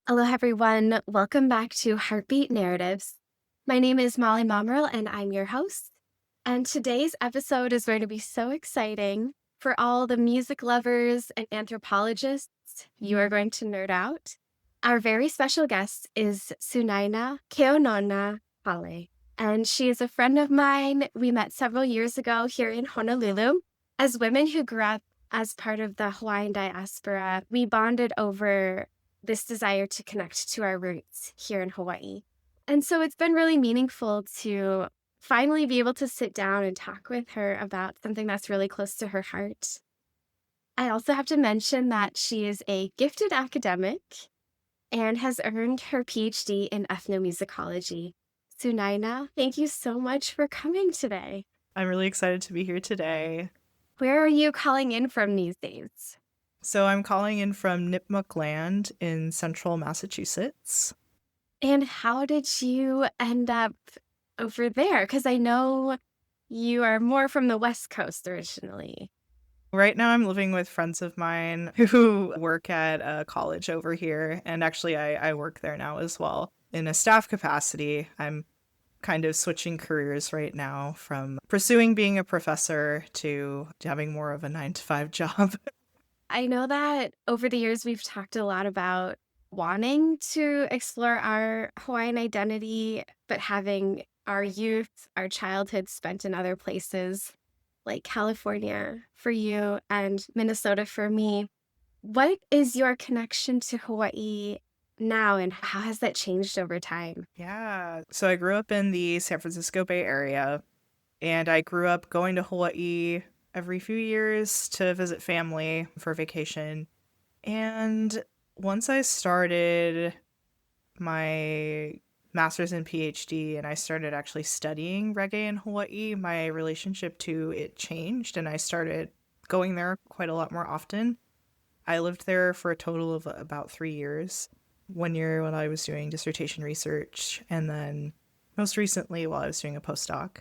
Aloha, everyone. Welcome back to Heartbeat Narratives. My name is Molly Mommerl, and I'm your host. And today's episode is going to be so exciting for all the music lovers and anthropologists. You are going to nerd out. Our very special guest is Sunaina Keonaona Kale, and she is a friend of mine. We met several years ago here in Honolulu. As women who grew up as part of the Hawaiian diaspora, we bonded over this desire to connect to our roots here in Hawaii. And so it's been really meaningful to finally be able to sit down and talk with her about something that's really close to her heart. I also have to mention that she is a gifted academic and has earned her PhD in ethnomusicology. Sunaina, thank you so much for coming today. I'm really excited to be here today. Where are you calling in from these days? So I'm calling in from Nipmuc Land in central Massachusetts. And how did you end up over there? Because I know you are more from the West Coast originally. Right now I'm living with friends of mine who work at a college over here, and actually I work there now as well in a staff capacity. I'm kind of switching careers right now from pursuing being a professor to having more of a 9-to-5 job. I know that over the years we've talked a lot about wanting to explore our Hawaiian identity, but having our youth, our childhood spent in other places like California for you and Minnesota for me. What is your connection to Hawaii now, and how has that changed over time? Yeah. So I grew up in the San Francisco Bay Area, and I grew up going to Hawaii every few years to visit family for vacation. And once I started my master's and PhD and I started actually studying reggae in Hawaii, my relationship to it changed and I started going there quite a lot more often. I lived there for a total of about 3 years. 1 year when I was doing dissertation research, and then most recently while I was doing a postdoc.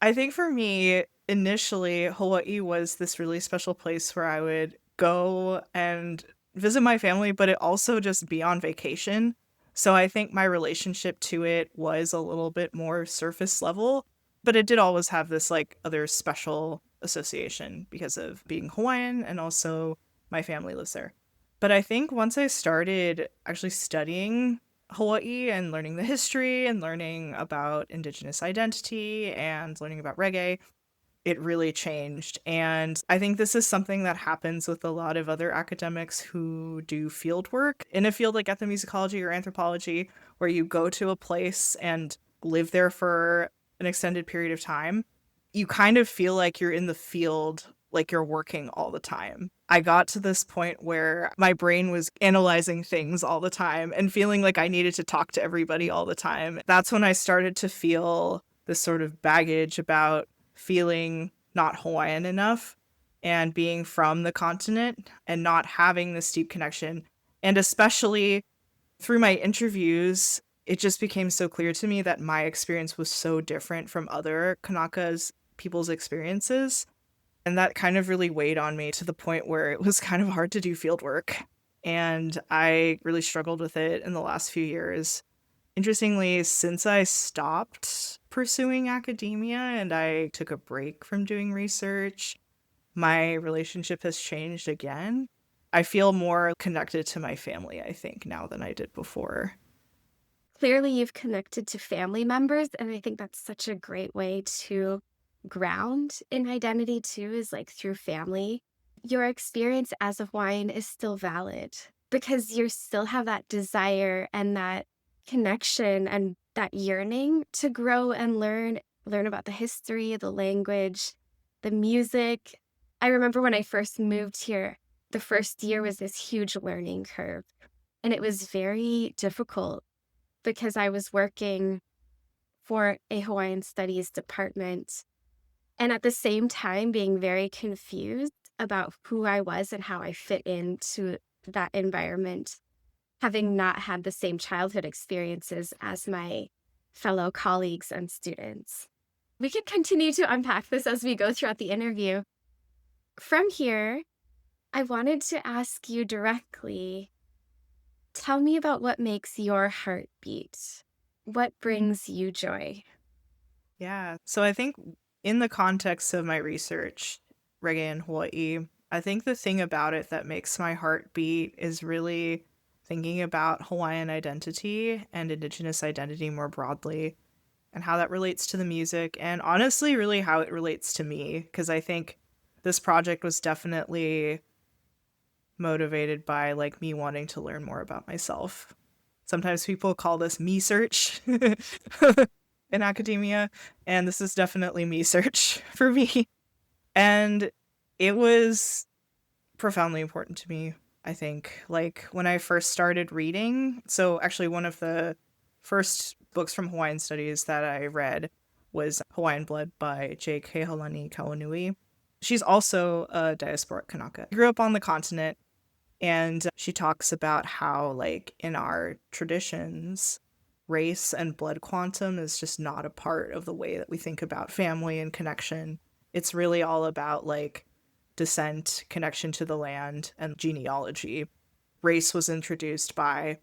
I think for me, initially, Hawaii was this really special place where I would go and visit my family, but it also just be on vacation. So I think my relationship to it was a little bit more surface level, but it did always have this like other special association because of being Hawaiian and also my family lives there. But I think once I started actually studying Hawaii and learning the history and learning about indigenous identity and learning about reggae, it really changed. And I think this is something that happens with a lot of other academics who do field work in a field like ethnomusicology or anthropology, where you go to a place and live there for an extended period of time. You kind of feel like you're in the field, like you're working all the time. I got to this point where my brain was analyzing things all the time and feeling like I needed to talk to everybody all the time. That's when I started to feel this sort of baggage about feeling not Hawaiian enough and being from the continent and not having this deep connection. And especially through my interviews, it just became so clear to me that my experience was so different from other Kanaka's people's experiences. And that kind of really weighed on me to the point where it was kind of hard to do field work. And I really struggled with it in the last few years. Interestingly, since I stopped pursuing academia and I took a break from doing research, my relationship has changed again. I feel more connected to my family, I think, now than I did before. Clearly, you've connected to family members, and I think that's such a great way to ground in identity too, is like through family. Your experience as a Hawaiian is still valid because you still have that desire and that connection and that yearning to grow and learn about the history, the language, the music. I remember when I first moved here, the first year was this huge learning curve, and it was very difficult because I was working for a Hawaiian studies department and at the same time being very confused about who I was and how I fit into that environment, having not had the same childhood experiences as my fellow colleagues and students. We can continue to unpack this as we go throughout the interview. From here, I wanted to ask you directly, Tell me about what makes your heart beat. What brings you joy? Yeah. So I think in the context of my research, reggae in Hawaii, I think the thing about it that makes my heart beat is really thinking about Hawaiian identity and Indigenous identity more broadly and how that relates to the music and honestly, really how it relates to me. Because I think this project was definitely motivated by like me wanting to learn more about myself. Sometimes people call this me search in academia, and this is definitely me search for me. And it was profoundly important to me, I think. Like when I first started reading, so actually one of the first books from Hawaiian studies that I read was Hawaiian Blood by J. Kehalani Kauanui. She's also a diaspora Kanaka. Grew up on the continent, and she talks about how, like, in our traditions, race and blood quantum is just not a part of the way that we think about family and connection. It's really all about, like, descent, connection to the land, and genealogy. Race was introduced by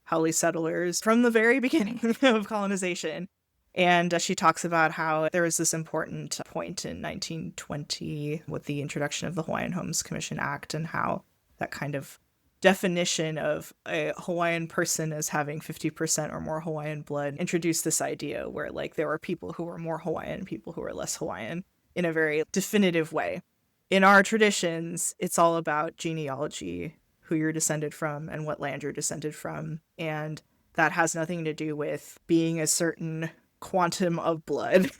Haole settlers from the very beginning of colonization. And she talks about how there was this important point in 1920 with the introduction of the Hawaiian Homes Commission Act and how that kind of definition of a Hawaiian person as having 50% or more Hawaiian blood introduced this idea where like there were people who were more Hawaiian, people who were less Hawaiian in a very definitive way. In our traditions, it's all about genealogy, who you're descended from and what land you're descended from. And that has nothing to do with being a certain quantum of blood.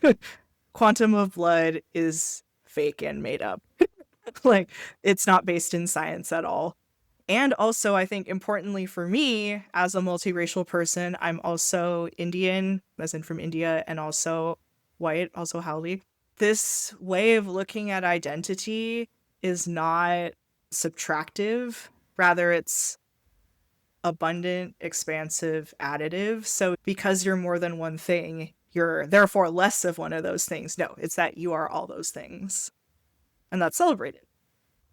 Quantum of blood is fake and made up. Like, it's not based in science at all. And also, I think importantly for me, as a multiracial person, I'm also Indian, as in from India, and also white, also Haole. This way of looking at identity is not subtractive. Rather, it's abundant, expansive, additive. So because you're more than one thing, you're therefore less of one of those things. No, it's that you are all those things. And that's celebrated.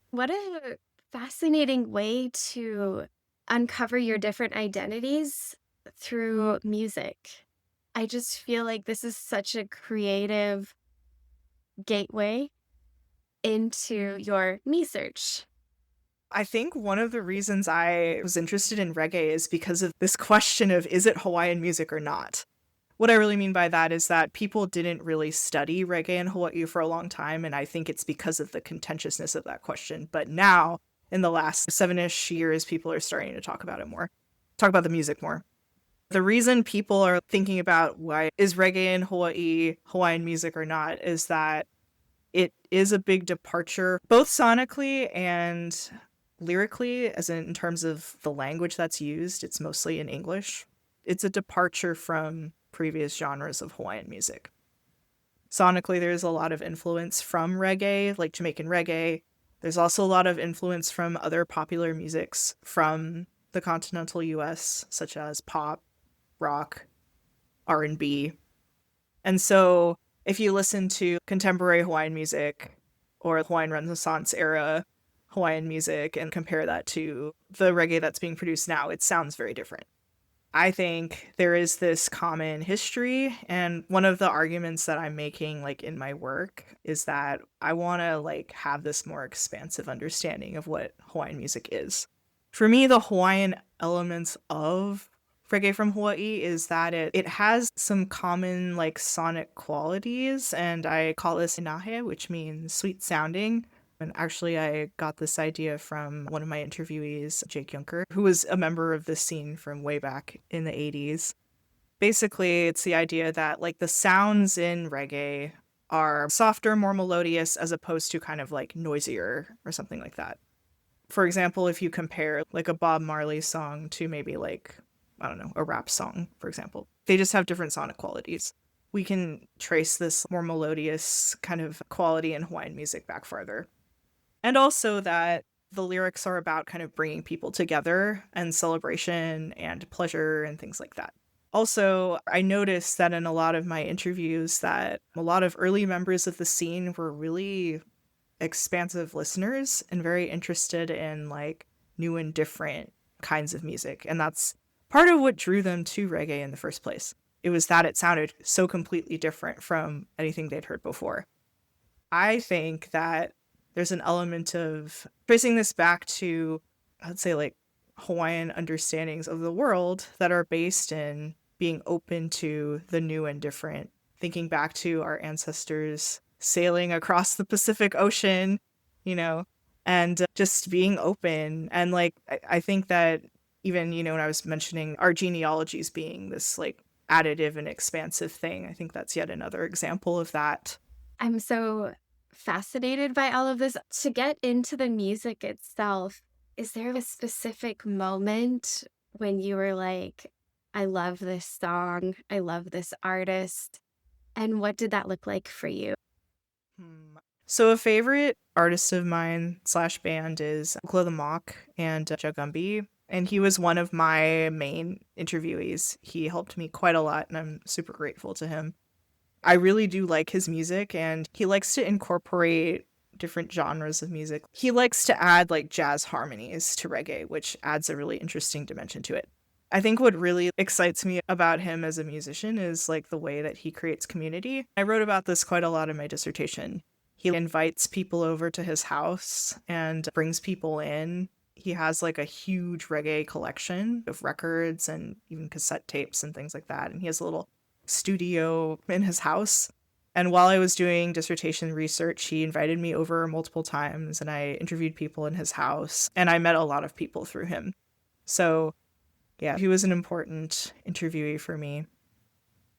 What a fascinating way to uncover your different identities through music. I just feel like this is such a creative gateway into your me search. I think one of the reasons I was interested in reggae is because of this question of is it Hawaiian music or not? What I really mean by that is that people didn't really study reggae in Hawaii for a long time, and I think it's because of the contentiousness of that question. But now, in the last 7-ish years, people are starting to talk about it more, talk about the music more. The reason people are thinking about why is reggae in Hawaii Hawaiian music or not is that it is a big departure, both sonically and lyrically, as in terms of the language that's used. It's mostly in English. It's a departure from previous genres of Hawaiian music. Sonically, there's a lot of influence from reggae, like Jamaican reggae. There's also a lot of influence from other popular musics from the continental US, such as pop, rock, R&B. And so if you listen to contemporary Hawaiian music or Hawaiian Renaissance era Hawaiian music and compare that to the reggae that's being produced now, it sounds very different. I think there is this common history, and one of the arguments that I'm making like in my work is that I want to like have this more expansive understanding of what Hawaiian music is. For me, the Hawaiian elements of reggae from Hawaii is that it has some common like sonic qualities, and I call this inahe, which means sweet sounding. And actually, I got this idea from one of my interviewees, Jake Junker, who was a member of this scene from way back in the 80s. Basically, it's the idea that like the sounds in reggae are softer, more melodious, as opposed to kind of like noisier or something like that. For example, if you compare like a Bob Marley song to maybe like, I don't know, a rap song, for example, they just have different sonic qualities. We can trace this more melodious kind of quality in Hawaiian music back farther. And also that the lyrics are about kind of bringing people together and celebration and pleasure and things like that. Also, I noticed that in a lot of my interviews that a lot of early members of the scene were really expansive listeners and very interested in like new and different kinds of music. And that's part of what drew them to reggae in the first place. It was that it sounded so completely different from anything they'd heard before. I think that there's an element of tracing this back to, I'd say, like Hawaiian understandings of the world that are based in being open to the new and different, thinking back to our ancestors sailing across the Pacific Ocean, you know, and just being open. And like, I think that even, you know, when I was mentioning our genealogies being this like additive and expansive thing, I think that's yet another example of that. I'm so fascinated by all of this. To get into the music itself, is there a specific moment when you were like, I love this song, I love this artist? And what did that look like for you? So a favorite artist of mine slash band is Ukla the Mock and Jagumbi. And he was one of my main interviewees. He helped me quite a lot, and I'm super grateful to him. I really do like his music, and he likes to incorporate different genres of music. He likes to add like jazz harmonies to reggae, which adds a really interesting dimension to it. I think what really excites me about him as a musician is like the way that he creates community. I wrote about this quite a lot in my dissertation. He invites people over to his house and brings people in. He has like a huge reggae collection of records and even cassette tapes and things like that. And he has a little studio in his house. And while I was doing dissertation research, he invited me over multiple times and I interviewed people in his house and I met a lot of people through him. So yeah, he was an important interviewee for me.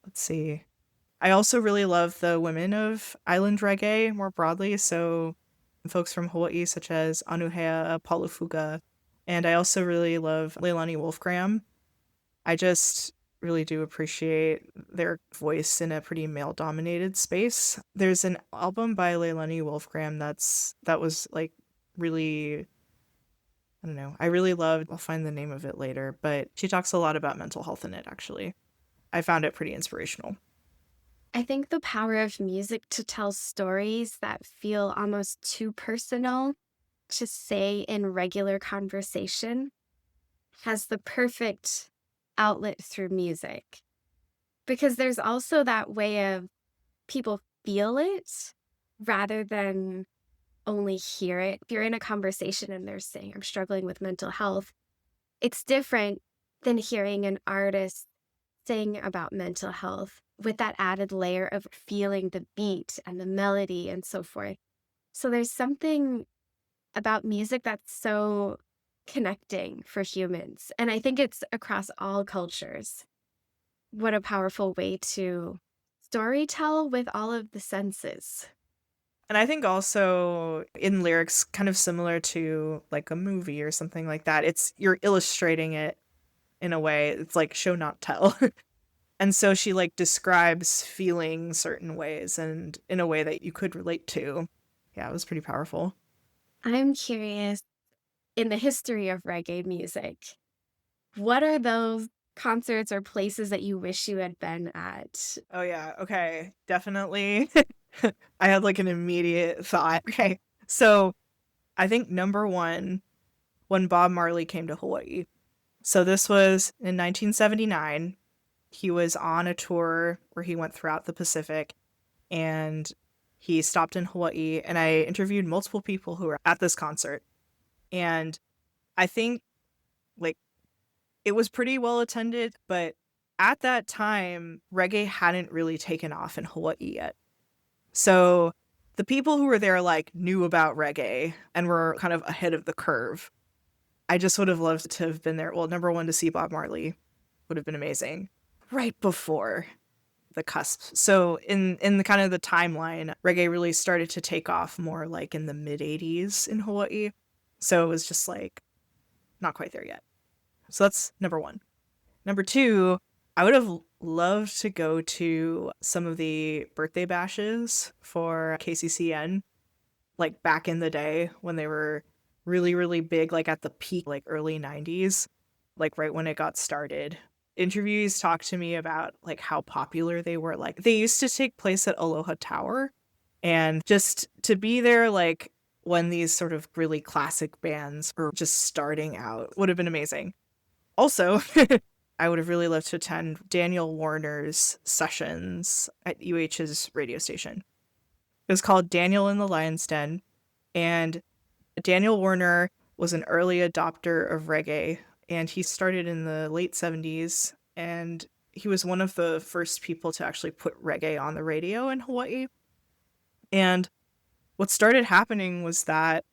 Let's see. I also really love the women of island reggae more broadly. So folks from Hawaii such as Anuhea Palufuga. And I also really love Leilani Wolfgram. I just really do appreciate their voice in a pretty male-dominated space. There's an album by Leilani Wolfgram that was like really, I don't know, I really loved. I'll find the name of it later, but she talks a lot about mental health in it, actually. I found it pretty inspirational. I think the power of music to tell stories that feel almost too personal to say in regular conversation has the perfect outlet through music. Because there's also that way of people feel it rather than only hear it. If you're in a conversation and they're saying, I'm struggling with mental health, it's different than hearing an artist sing about mental health with that added layer of feeling the beat and the melody and so forth. So there's something about music that's so connecting for humans. And I think it's across all cultures. What a powerful way to storytell with all of the senses. And I think also in lyrics, kind of similar to like a movie or something like that, it's you're illustrating it in a way. It's like show not tell. And so she like describes feeling certain ways and in a way that you could relate to. Yeah, it was pretty powerful. I'm curious, in the history of reggae music, what are those concerts or places that you wish you had been at? Oh yeah, okay. Definitely. I had like an immediate thought. Okay. So I think number one, when Bob Marley came to Hawaii. So this was in 1979. He was on a tour where he went throughout the Pacific and he stopped in Hawaii, and I interviewed multiple people who were at this concert. And I think like it was pretty well attended, but at that time, reggae hadn't really taken off in Hawaii yet. So the people who were there like knew about reggae and were kind of ahead of the curve. I just would have loved to have been there. Well, number one, to see Bob Marley would have been amazing. Right before the cusp. So in the kind of the timeline, reggae really started to take off more like in the mid 80s in Hawaii. So it was just like not quite there yet. So that's number one. Number two, I would have loved to go to some of the birthday bashes for KCCN, like back in the day when they were really, really big, like at the peak, like early 90s, like right when it got started. Interviewees talked to me about like how popular they were. Like they used to take place at Aloha Tower, and just to be there like when these sort of really classic bands were just starting out. Would have been amazing. Also, I would have really loved to attend Daniel Warner's sessions at UH's radio station. It was called Daniel in the Lion's Den, and Daniel Warner was an early adopter of reggae, and he started in the late 70s, and he was one of the first people to actually put reggae on the radio in Hawaii. And what started happening was that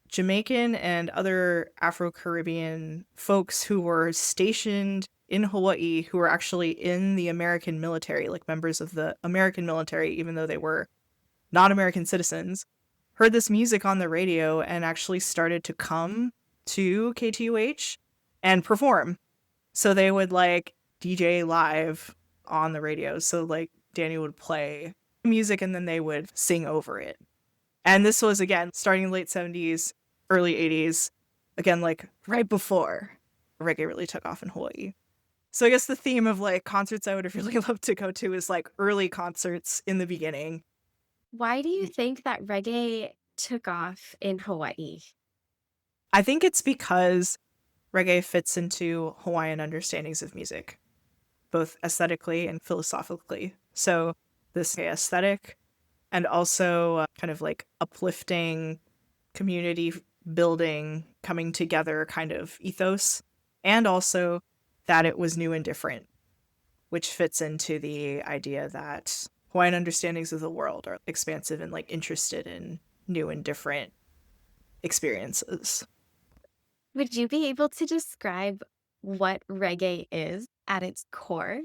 Jamaican and other Afro-Caribbean folks who were stationed in Hawaii, who were actually in the American military, like members of the American military, even though they were not American citizens, heard this music on the radio and actually started to come to KTUH and perform. So they would like DJ live on the radio. So like Danny would play music and then they would sing over it. And this was, again, starting in the late 70s, early 80s, again, like right before reggae really took off in Hawaii. So I guess the theme of like concerts I would have really loved to go to is like early concerts in the beginning. Why do you think that reggae took off in Hawaii? I think it's because reggae fits into Hawaiian understandings of music, both aesthetically and philosophically. So this aesthetic and also kind of like uplifting, community building, coming together kind of ethos, and also that it was new and different, which fits into the idea that Hawaiian understandings of the world are expansive and like interested in new and different experiences. Would you be able to describe what reggae is at its core?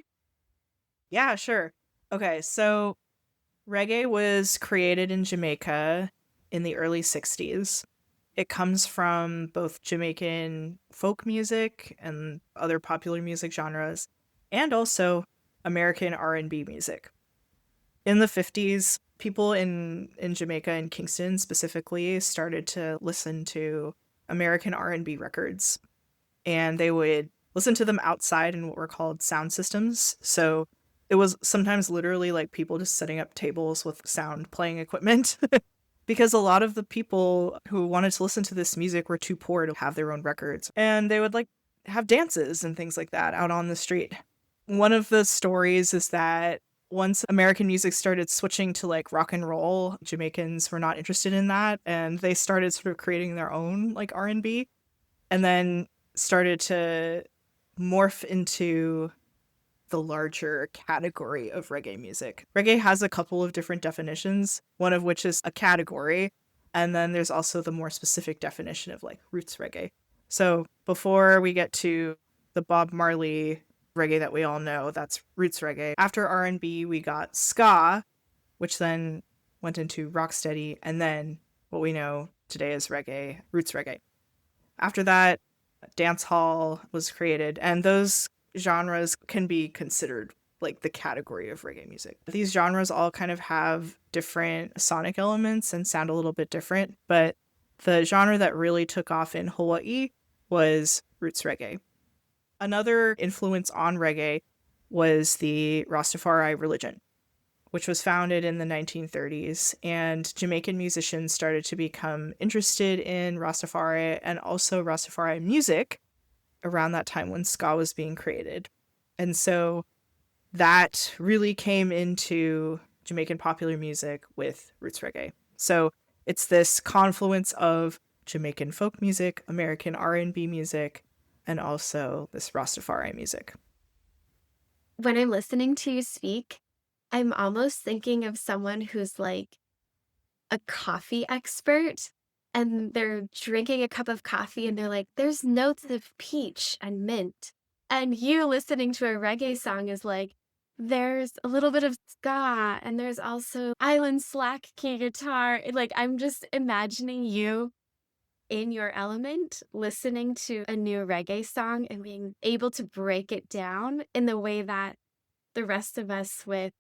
Yeah, sure. Okay, so reggae was created in Jamaica in the early 60s. It comes from both Jamaican folk music and other popular music genres, and also American R&B music. In the 50s, people in Jamaica and Kingston specifically started to listen to American R&B records, and they would listen to them outside in what were called sound systems. So it was sometimes literally like people just setting up tables with sound playing equipment because a lot of the people who wanted to listen to this music were too poor to have their own records. And they would like have dances and things like that out on the street. One of the stories is that once American music started switching to like rock and roll, Jamaicans were not interested in that, and they started sort of creating their own like R&B, and then started to morph into the larger category of reggae music. Reggae has a couple of different definitions, one of which is a category, and then there's also the more specific definition of like roots reggae. So before we get to the Bob Marley reggae that we all know, that's roots reggae. After R&B, we got ska, which then went into rocksteady, and then what we know today is reggae, roots reggae. After that, dance hall was created, and those genres can be considered like the category of reggae music. These genres all kind of have different sonic elements and sound a little bit different, but the genre that really took off in Hawaii was roots reggae. Another influence on reggae was the Rastafari religion, which was founded in the 1930s, and Jamaican musicians started to become interested in Rastafari and also Rastafari music around that time when ska was being created. And so that really came into Jamaican popular music with roots reggae. So it's this confluence of Jamaican folk music, American R&B music, and also this Rastafari music. When I'm listening to you speak, I'm almost thinking of someone who's like a coffee expert and they're drinking a cup of coffee and they're like, there's notes of peach and mint. And you listening to a reggae song is like, there's a little bit of ska and there's also island slack key guitar. Like, I'm just imagining you in your element, listening to a new reggae song and being able to break it down in the way that the rest of us with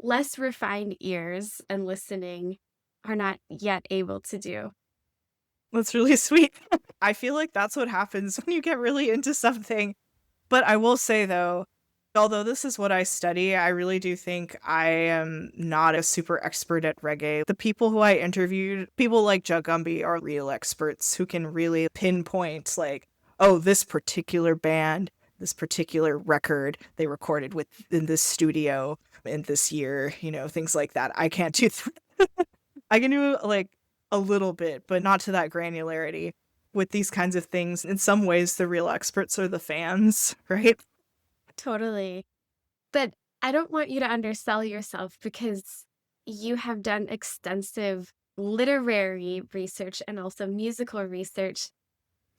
less refined ears and listening are not yet able to do. That's really sweet. I feel like that's what happens when you get really into something. But I will say, though, Although this is what I study, I really do think I am not a super expert at reggae. The people who I interviewed, people like Jagumbi, are real experts who can really pinpoint, like, oh, this particular band, this particular record they recorded with in this studio in this year, things like that. I can't do I can do like a little bit, but not to that granularity. With these kinds of things, in some ways, the real experts are the fans, right? Totally. But I don't want you to undersell yourself because you have done extensive literary research and also musical research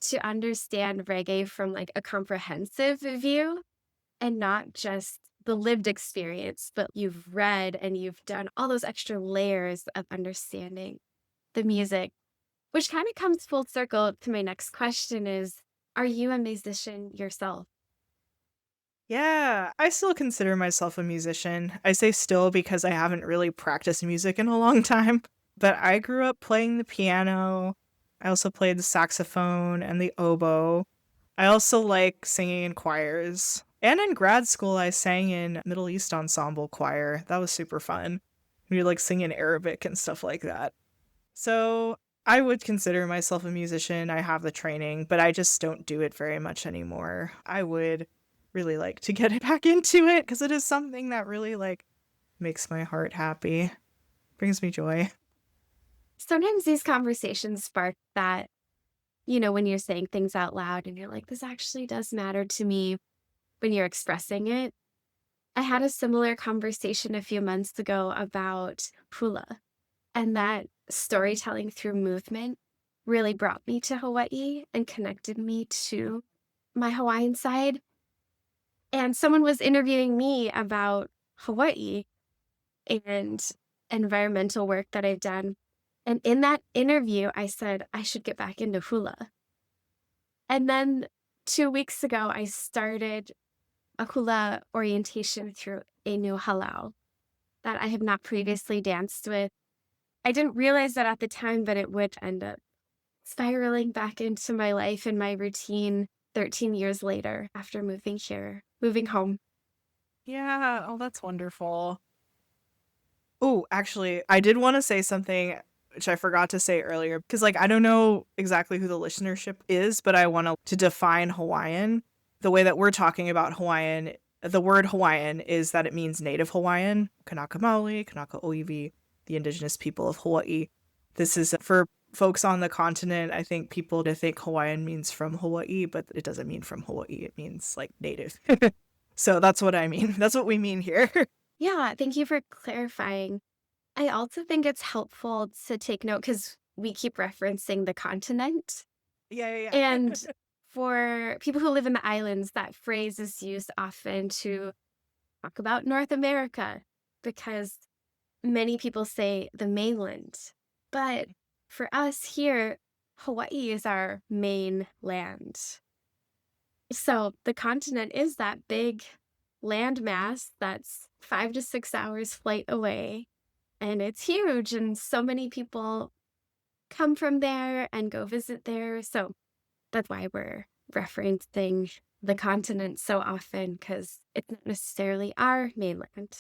to understand reggae from like a comprehensive view and not just the lived experience, but you've read and you've done all those extra layers of understanding the music, which kind of comes full circle to my next question is, are you a musician yourself? Yeah, I still consider myself a musician. I say still because I haven't really practiced music in a long time, but I grew up playing the piano. I also played the saxophone and the oboe. I also like singing in choirs. And in grad school, I sang in Middle East ensemble choir. That was super fun. We would like sing in Arabic and stuff like that. So I would consider myself a musician. I have the training, but I just don't do it very much anymore. I would really like to get it back into it because it is something that really like makes my heart happy, brings me joy. Sometimes these conversations spark that, when you're saying things out loud and you're like, this actually does matter to me when you're expressing it. I had a similar conversation a few months ago about hula, and that storytelling through movement really brought me to Hawaii and connected me to my Hawaiian side. And someone was interviewing me about Hawaii and environmental work that I've done. And in that interview, I said, I should get back into hula. And then 2 weeks ago, I started a hula orientation through a new halau that I have not previously danced with. I didn't realize that at the time, but it would end up spiraling back into my life and my routine 13 years later after moving home. Yeah, oh, that's wonderful. Oh, actually, I did want to say something which I forgot to say earlier because, like, I don't know exactly who the listenership is, but I want to define Hawaiian. The way that we're talking about Hawaiian, the word Hawaiian is that it means native Hawaiian, Kanaka Maoli, Kanaka Oiwi, the indigenous people of Hawaii. This is for folks on the continent. I think people to think Hawaiian means from Hawaii, but it doesn't mean from Hawaii. It means like native. So that's what I mean. That's what we mean here. Yeah, thank you for clarifying. I also think it's helpful to take note because we keep referencing the continent. Yeah, yeah, yeah. And for people who live in the islands, that phrase is used often to talk about North America because many people say the mainland. But for us here, Hawaii is our main land. So the continent is that big landmass that's 5 to 6 hours flight away. And it's huge. And so many people come from there and go visit there. So that's why we're referencing the continent so often because it's not necessarily our mainland.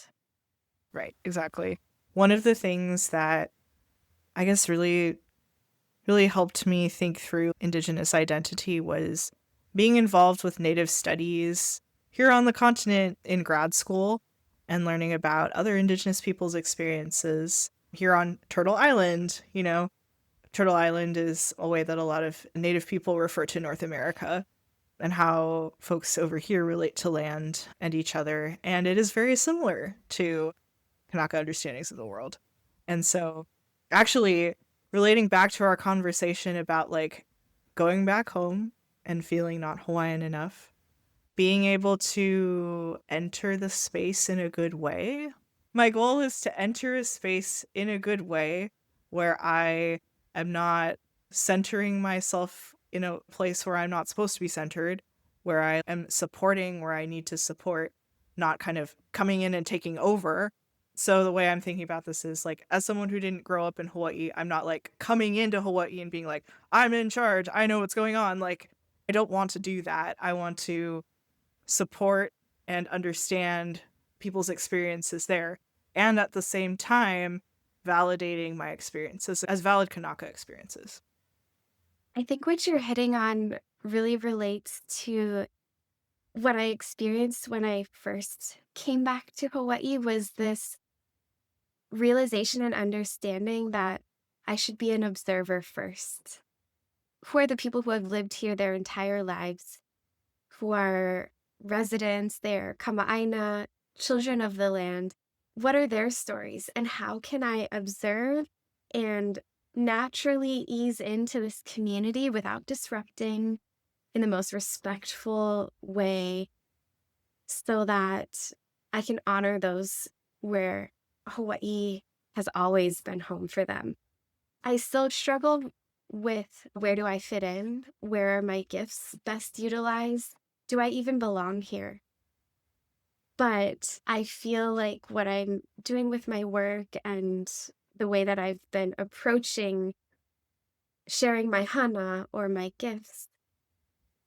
Right, exactly. One of the things that I guess really helped me think through Indigenous identity was being involved with Native studies here on the continent in grad school and learning about other Indigenous people's experiences here on Turtle Island. Turtle Island is a way that a lot of Native people refer to North America and how folks over here relate to land and each other. And it is very similar to Kanaka understandings of the world. And so, actually, relating back to our conversation about like going back home and feeling not Hawaiian enough, being able to enter the space in a good way. My goal is to enter a space in a good way where I am not centering myself in a place where I'm not supposed to be centered, where I am supporting where I need to support, not kind of coming in and taking over. So the way I'm thinking about this is like, as someone who didn't grow up in Hawaii, I'm not like coming into Hawaii and being like, I'm in charge, I know what's going on. Like, I don't want to do that. I want to support and understand people's experiences there. And at the same time, validating my experiences as valid Kanaka experiences. I think what you're hitting on really relates to what I experienced when I first came back to Hawaii was this realization and understanding that I should be an observer first. Who are the people who have lived here their entire lives, who are residents, they're kama'aina, children of the land? What are their stories, and how can I observe and naturally ease into this community without disrupting in the most respectful way so that I can honor those where Hawaii has always been home for them. I still struggle with where do I fit in? Where are my gifts best utilized? Do I even belong here? But I feel like what I'm doing with my work and the way that I've been approaching sharing my hana or my gifts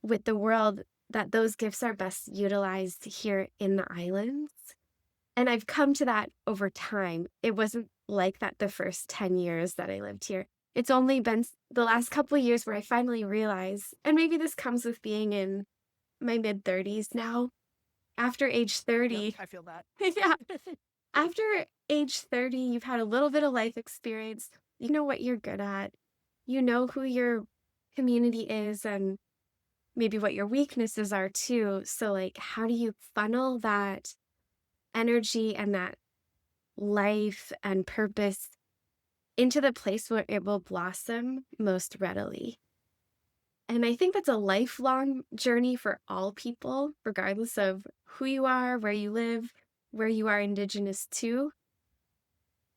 with the world, that those gifts are best utilized here in the islands. And I've come to that over time. It wasn't like that the first 10 years that I lived here. It's only been the last couple of years where I finally realized, and maybe this comes with being in my mid 30s now. After age Yep, 30, I feel that. yeah, after age 30, you've had a little bit of life experience. You know what you're good at. You know who your community is and maybe what your weaknesses are too. So, like, how do you funnel that energy and that life and purpose into the place where it will blossom most readily? And I think that's a lifelong journey for all people, regardless of who you are, where you live, where you are indigenous to.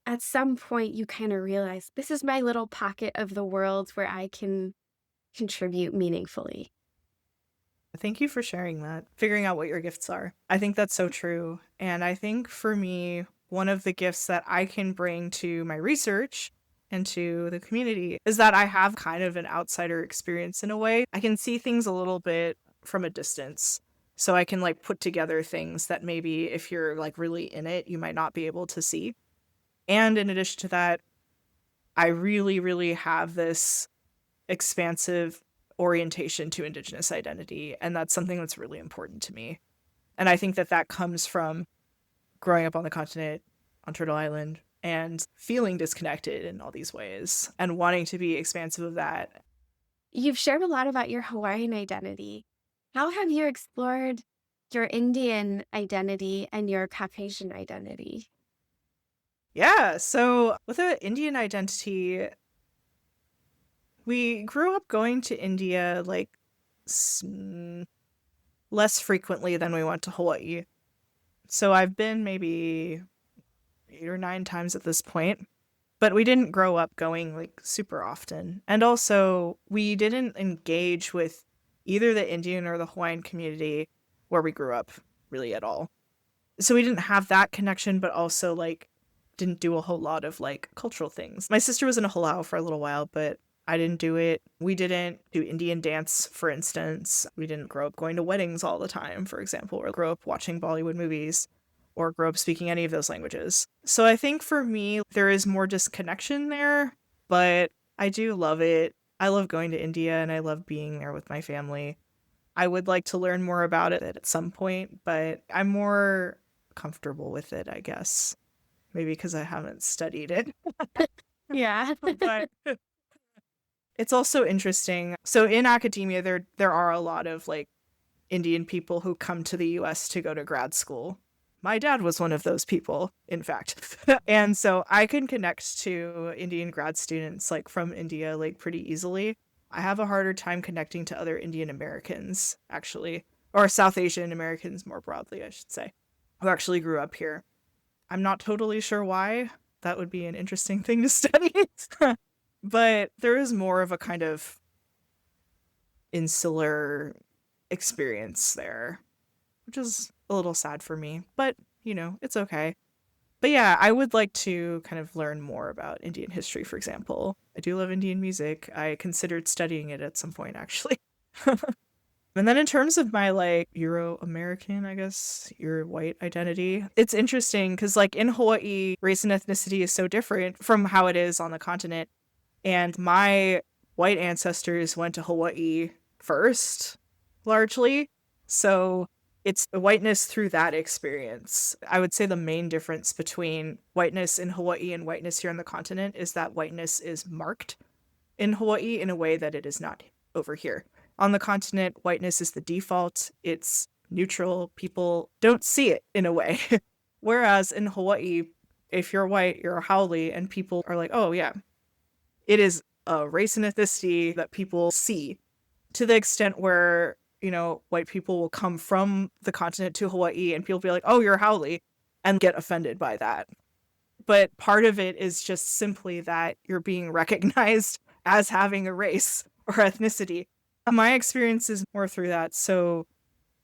At some point, you kind of realize this is my little pocket of the world where I can contribute meaningfully. Thank you for sharing that, figuring out what your gifts are. I think that's so true. And I think for me, one of the gifts that I can bring to my research and to the community is that I have kind of an outsider experience in a way. I can see things a little bit from a distance. So I can like put together things that maybe if you're like really in it, you might not be able to see. And in addition to that, I really, really have this expansive orientation to Indigenous identity. And that's something that's really important to me. And I think that that comes from growing up on the continent, on Turtle Island, and feeling disconnected in all these ways and wanting to be expansive of that. You've shared a lot about your Hawaiian identity. How have you explored your Indian identity and your Caucasian identity? Yeah, so with an Indian identity, we grew up going to India like less frequently than we went to Hawaii. So I've been maybe 8 or 9 times at this point, but we didn't grow up going like super often. And also, we didn't engage with either the Indian or the Hawaiian community where we grew up really at all. So we didn't have that connection, but also like didn't do a whole lot of like cultural things. My sister was in a halau for a little while, but I didn't do it. We didn't do Indian dance, for instance. We didn't grow up going to weddings all the time, for example, or grow up watching Bollywood movies or grow up speaking any of those languages. So I think for me, there is more disconnection there, but I do love it. I love going to India and I love being there with my family. I would like to learn more about it at some point, but I'm more comfortable with it, I guess. Maybe because I haven't studied it. Yeah. But it's also interesting. So in academia, there are a lot of like Indian people who come to the US to go to grad school. My dad was one of those people, in fact. And so I can connect to Indian grad students like from India like pretty easily. I have a harder time connecting to other Indian Americans, actually, or South Asian Americans more broadly, I should say, who actually grew up here. I'm not totally sure why. That would be an interesting thing to study. But there is more of a kind of insular experience there, which is a little sad for me, but it's okay. But yeah, I would like to kind of learn more about Indian history, for example. I do love Indian music. I considered studying it at some point, actually. And then in terms of my like Euro-American, I guess, your white identity, it's interesting because like in Hawaii, race and ethnicity is so different from how it is on the continent. And my white ancestors went to Hawaii first, largely. So it's whiteness through that experience. I would say the main difference between whiteness in Hawaii and whiteness here on the continent is that whiteness is marked in Hawaii in a way that it is not over here. On the continent, whiteness is the default. It's neutral. People don't see it in a way. Whereas in Hawaii, if you're white, you're a haole, and people are like, oh, yeah, it is a race and ethnicity that people see to the extent where, you know, white people will come from the continent to Hawaii and people be like, oh, you're a haole, and get offended by that. But part of it is just simply that you're being recognized as having a race or ethnicity. My experience is more through that. So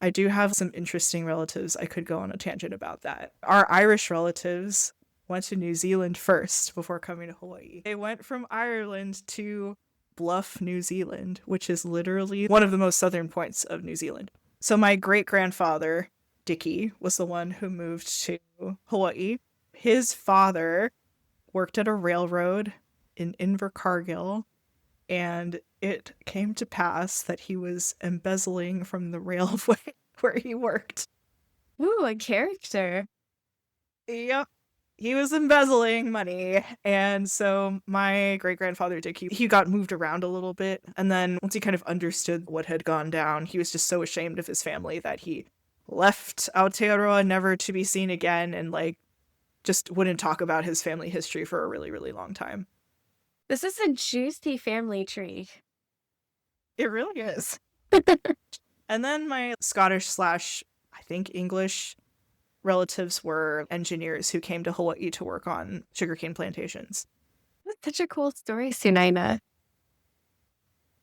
I do have some interesting relatives. I could go on a tangent about that. Our Irish relatives went to New Zealand first before coming to Hawaii. They went from Ireland to Bluff, New Zealand, which is literally one of the most southern points of New Zealand. So my great grandfather, Dickie, was the one who moved to Hawaii. His father worked at a railroad in Invercargill, and it came to pass that he was embezzling from the railway where he worked. Ooh, a character. Yep. He was embezzling money. And so my great grandfather Dickie, he got moved around a little bit. And then once he kind of understood what had gone down, he was just so ashamed of his family that he left Aotearoa never to be seen again and like just wouldn't talk about his family history for a really, really long time. This is a juicy family tree. It really is. And then my Scottish slash, I think, English relatives were engineers who came to Hawaii to work on sugarcane plantations. That's such a cool story, Sunaina.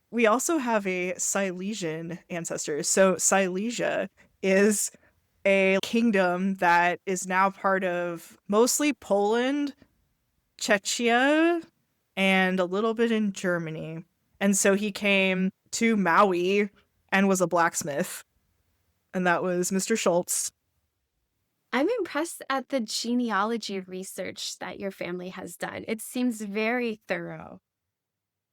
We also have a Silesian ancestor. So Silesia is a kingdom that is now part of mostly Poland, Czechia, and a little bit in Germany. And so he came to Maui and was a blacksmith. And that was Mr. Schultz. I'm impressed at the genealogy research that your family has done. It seems very thorough.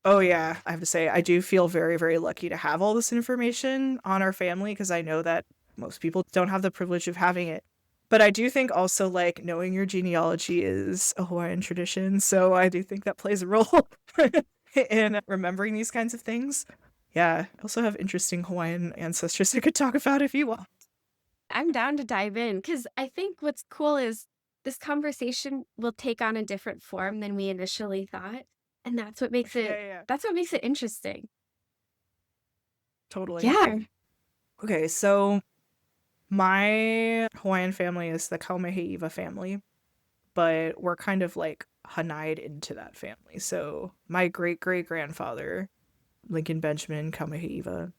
Oh, yeah. I have to say, I do feel very, very lucky to have all this information on our family because I know that most people don't have the privilege of having it. But I do think also, like, knowing your genealogy is a Hawaiian tradition. So I do think that plays a role in remembering these kinds of things. Yeah. I also have interesting Hawaiian ancestors I could talk about if you want. I'm down to dive in because I think what's cool is this conversation will take on a different form than we initially thought. And that's what makes it Yeah. that's what makes it interesting. Totally. Yeah. Okay, so my Hawaiian family is the Kamehameha family, but we're kind of like Hanai'd into that family. So my great great grandfather, Lincoln Benjamin Kamehameha.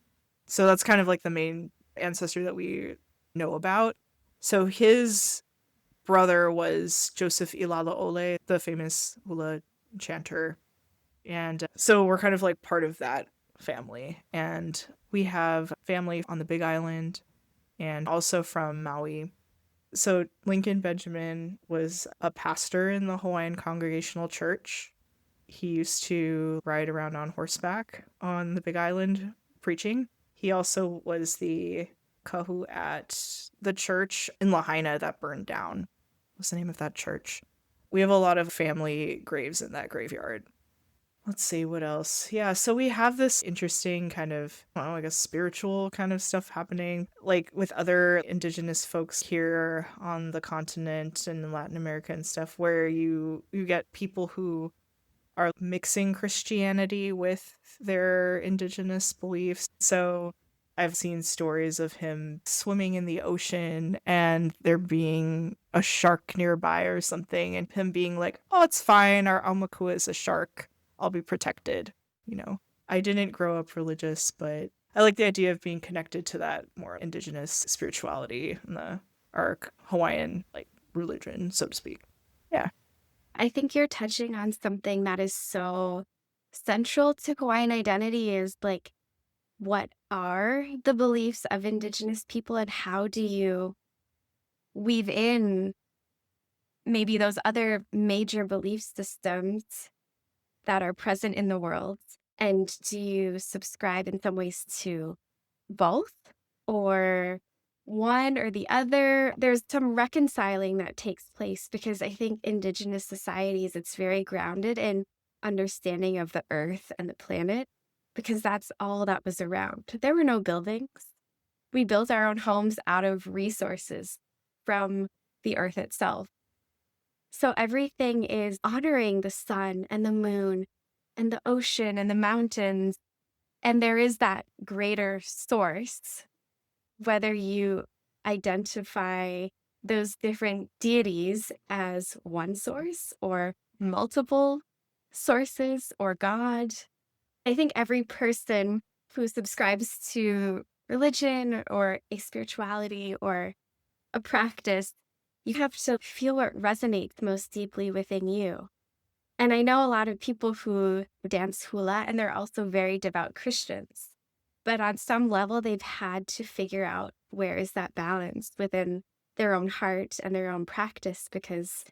So that's kind of like the main ancestor that we know about. So his brother was Joseph Ilalaole, the famous hula chanter. And so we're kind of like part of that family. And we have family on the Big Island and also from Maui. So Lincoln Benjamin was a pastor in the Hawaiian Congregational Church. He used to ride around on horseback on the Big Island preaching. He also was the kahu at the church in Lahaina that burned down. What's the name of that church? We have a lot of family graves in that graveyard. Let's see what else. Yeah, so we have this interesting kind of, I don't know, I guess spiritual kind of stuff happening, like with other indigenous folks here on the continent and in Latin America and stuff, where you get people who are mixing Christianity with their indigenous beliefs. So I've seen stories of him swimming in the ocean and there being a shark nearby or something, and him being like, oh, it's fine, our Aumakua is a shark. I'll be protected, you know. I didn't grow up religious, but I like the idea of being connected to that more indigenous spirituality and our Hawaiian like religion, so to speak. Yeah. I think you're touching on something that is so central to Hawaiian identity is like what are the beliefs of Indigenous people and how do you weave in maybe those other major belief systems that are present in the world? And do you subscribe in some ways to both or one or the other? There's some reconciling that takes place because I think Indigenous societies, it's very grounded in understanding of the earth and the planet because that's all that was around. There were no buildings. We built our own homes out of resources from the earth itself. So everything is honoring the sun and the moon and the ocean and the mountains. And there is that greater source, whether you identify those different deities as one source or multiple sources or God. I think every person who subscribes to religion or a spirituality or a practice, you have to feel what resonates most deeply within you. And I know a lot of people who dance hula, and they're also very devout Christians. But on some level, they've had to figure out where is that balance within their own heart and their own practice, because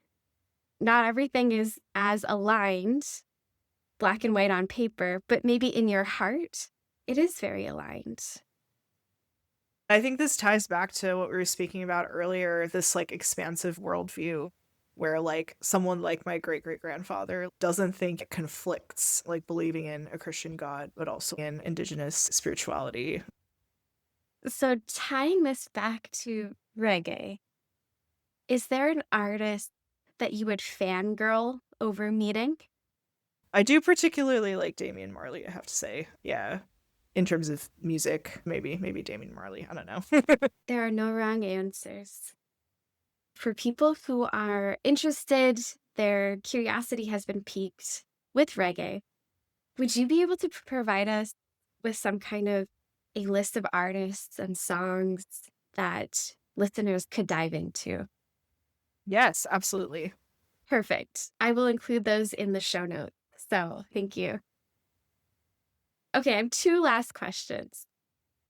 not everything is as aligned, black and white on paper, but maybe in your heart, it is very aligned. I think this ties back to what we were speaking about earlier, this like expansive worldview where like someone like my great great grandfather doesn't think it conflicts like believing in a Christian God, but also in indigenous spirituality. So, tying this back to reggae, is there an artist that you would fangirl over meeting? I do particularly like Damian Marley, I have to say. Yeah. In terms of music, maybe Damian Marley. I don't know. There are no wrong answers. For people who are interested, their curiosity has been piqued with reggae. Would you be able to provide us with some kind of a list of artists and songs that listeners could dive into? Yes, absolutely. Perfect. I will include those in the show notes. So thank you. Okay, I have two last questions.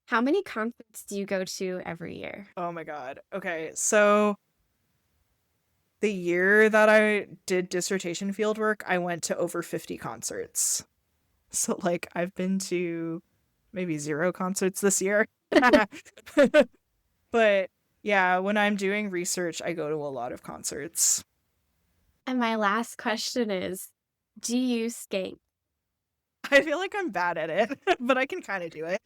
How many concerts do you go to every year? Oh my God. Okay, so the year that I did dissertation fieldwork, I went to over 50 concerts. So, like, I've been to maybe 0 concerts this year. But yeah, when I'm doing research, I go to a lot of concerts. And my last question is, do you skate? I feel like I'm bad at it, but I can kind of do it.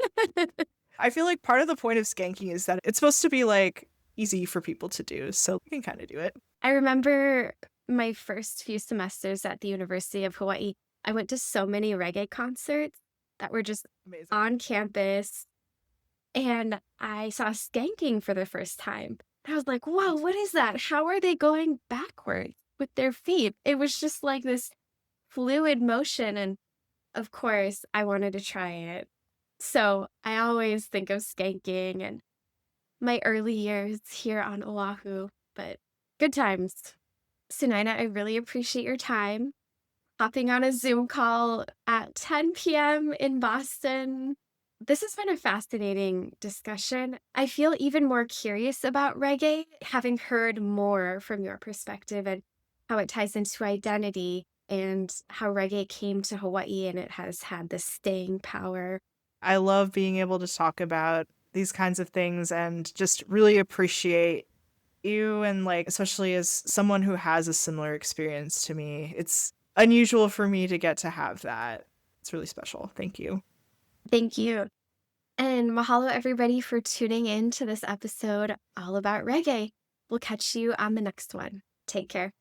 I feel like part of the point of skanking is that it's supposed to be like easy for people to do, so I can kind of do it. I remember my first few semesters at the University of Hawaii, I went to so many reggae concerts that were just Amazing. on campus, and I saw skanking for the first time. I was like, "Whoa, what is that? How are they going backwards with their feet?" It was just like this fluid motion, and of course, I wanted to try it. So, I always think of skanking and my early years here on Oahu, but good times. Sunaina, I really appreciate your time. Hopping on a Zoom call at 10 p.m. in Boston. This has been a fascinating discussion. I feel even more curious about reggae, having heard more from your perspective and how it ties into identity and how reggae came to Hawaii and it has had this staying power. I love being able to talk about these kinds of things and just really appreciate you and like especially as someone who has a similar experience to me. It's unusual for me to get to have that. It's really special. Thank you. Thank you. And mahalo, everybody, for tuning in to this episode all about reggae. We'll catch you on the next one. Take care.